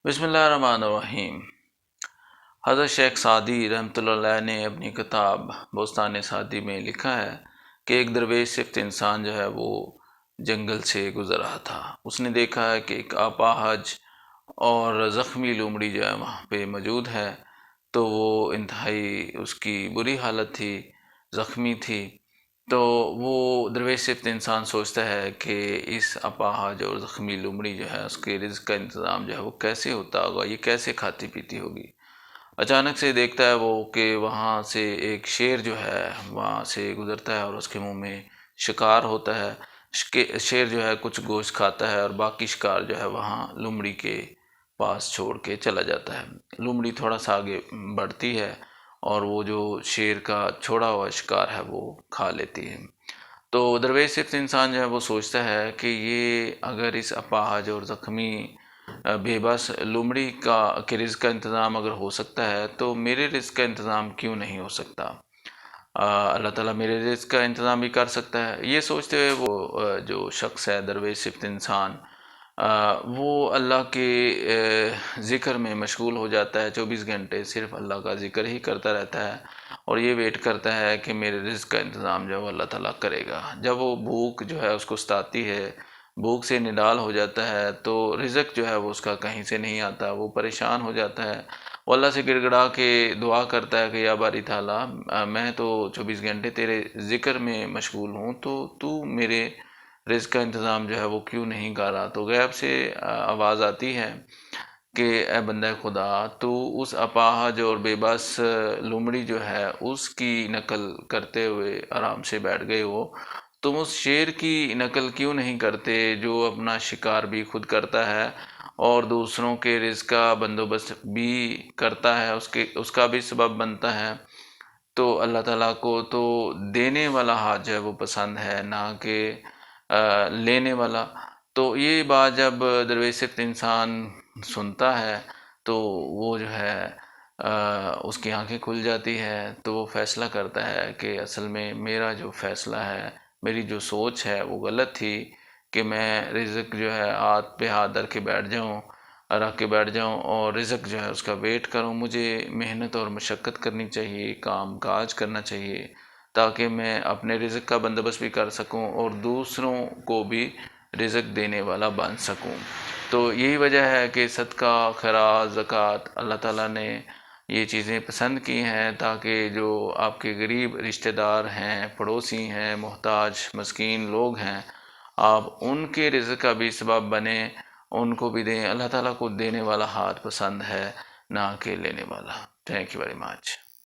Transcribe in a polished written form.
بسم اللہ الرحمن الرحیم۔ حضرت شیخ سعدی رحمۃ اللہ علیہ نے اپنی کتاب بستان سعدی میں لکھا ہے کہ ایک درویش صفت انسان جو ہے وہ جنگل سے گزر رہا تھا۔ اس نے دیکھا ہے کہ ایک اپاہج اور زخمی لومڑی جو ہے وہاں پہ موجود ہے، تو وہ انتہائی اس کی بری حالت تھی، زخمی تھی۔ تو وہ درویش صفت انسان سوچتا ہے کہ اس اپاہج اور زخمی لومڑی جو ہے اس کے رزق کا انتظام جو ہے وہ کیسے ہوتا ہوگا، یہ کیسے کھاتی پیتی ہوگی۔ اچانک سے دیکھتا ہے وہ کہ وہاں سے ایک شیر جو ہے وہاں سے گزرتا ہے اور اس کے منہ میں شکار ہوتا ہے۔ شیر جو ہے کچھ گوشت کھاتا ہے اور باقی شکار جو ہے وہاں لومڑی کے پاس چھوڑ کے چلا جاتا ہے۔ لومڑی تھوڑا سا آگے بڑھتی ہے اور وہ جو شیر کا چھوڑا ہوا شکار ہے وہ کھا لیتی ہے۔ تو درویش صفت انسان جو ہے وہ سوچتا ہے کہ یہ اگر اس اپاہج اور زخمی بے بس لومڑی کے رزق کا انتظام اگر ہو سکتا ہے تو میرے رزق کا انتظام کیوں نہیں ہو سکتا۔ اللہ تعالیٰ میرے رزق کا انتظام بھی کر سکتا ہے۔ یہ سوچتے ہوئے وہ جو شخص ہے درویش صفت انسان، وہ اللہ کے ذکر میں مشغول ہو جاتا ہے۔ 24 گھنٹے صرف اللہ کا ذکر ہی کرتا رہتا ہے اور یہ ویٹ کرتا ہے کہ میرے رزق کا انتظام جو ہے وہ اللہ تعالیٰ کرے گا۔ جب وہ بھوک جو ہے اس کو ستاتی ہے، بھوک سے نڈال ہو جاتا ہے، تو رزق جو ہے وہ اس کا کہیں سے نہیں آتا، وہ پریشان ہو جاتا ہے۔ وہ اللہ سے گڑ گڑا کے دعا کرتا ہے کہ یا باری تعالیٰ، میں تو 24 گھنٹے تیرے ذکر میں مشغول ہوں، تو میرے رزق کا انتظام جو ہے وہ کیوں نہیں کر رہا۔ تو غیب سے آواز آتی ہے کہ اے بندہ خدا، تو اس اپاہج اور بے بس لومڑی جو ہے اس کی نقل کرتے ہوئے آرام سے بیٹھ گئے ہو، تم اس شیر کی نقل کیوں نہیں کرتے جو اپنا شکار بھی خود کرتا ہے اور دوسروں کے رزق کا بندوبست بھی کرتا ہے، اس کا بھی سبب بنتا ہے۔ تو اللہ تعالیٰ کو تو دینے والا ہاتھ جو ہے وہ پسند ہے، نہ کہ لینے والا۔ تو یہ بات جب درویش صفت انسان سنتا ہے تو وہ جو ہے اس کی آنکھیں کھل جاتی ہے، تو وہ فیصلہ کرتا ہے کہ اصل میں میرا جو فیصلہ ہے، میری جو سوچ ہے وہ غلط تھی کہ میں رزق جو ہے ہاتھ پہ ہاتھ رکھ کے بیٹھ جاؤں اور رزق جو ہے اس کا ویٹ کروں۔ مجھے محنت اور مشقت کرنی چاہیے، کام کاج کرنا چاہیے، تاکہ میں اپنے رزق کا بندوبست بھی کر سکوں اور دوسروں کو بھی رزق دینے والا بن سکوں۔ تو یہی وجہ ہے کہ صدقہ، خیرات، زکوٰۃ اللہ تعالیٰ نے یہ چیزیں پسند کی ہیں، تاکہ جو آپ کے غریب رشتہ دار ہیں، پڑوسی ہیں، محتاج مسکین لوگ ہیں، آپ ان کے رزق کا بھی سبب بنیں، ان کو بھی دیں۔ اللہ تعالیٰ کو دینے والا ہاتھ پسند ہے، نہ کہ لینے والا۔ Thank you very much.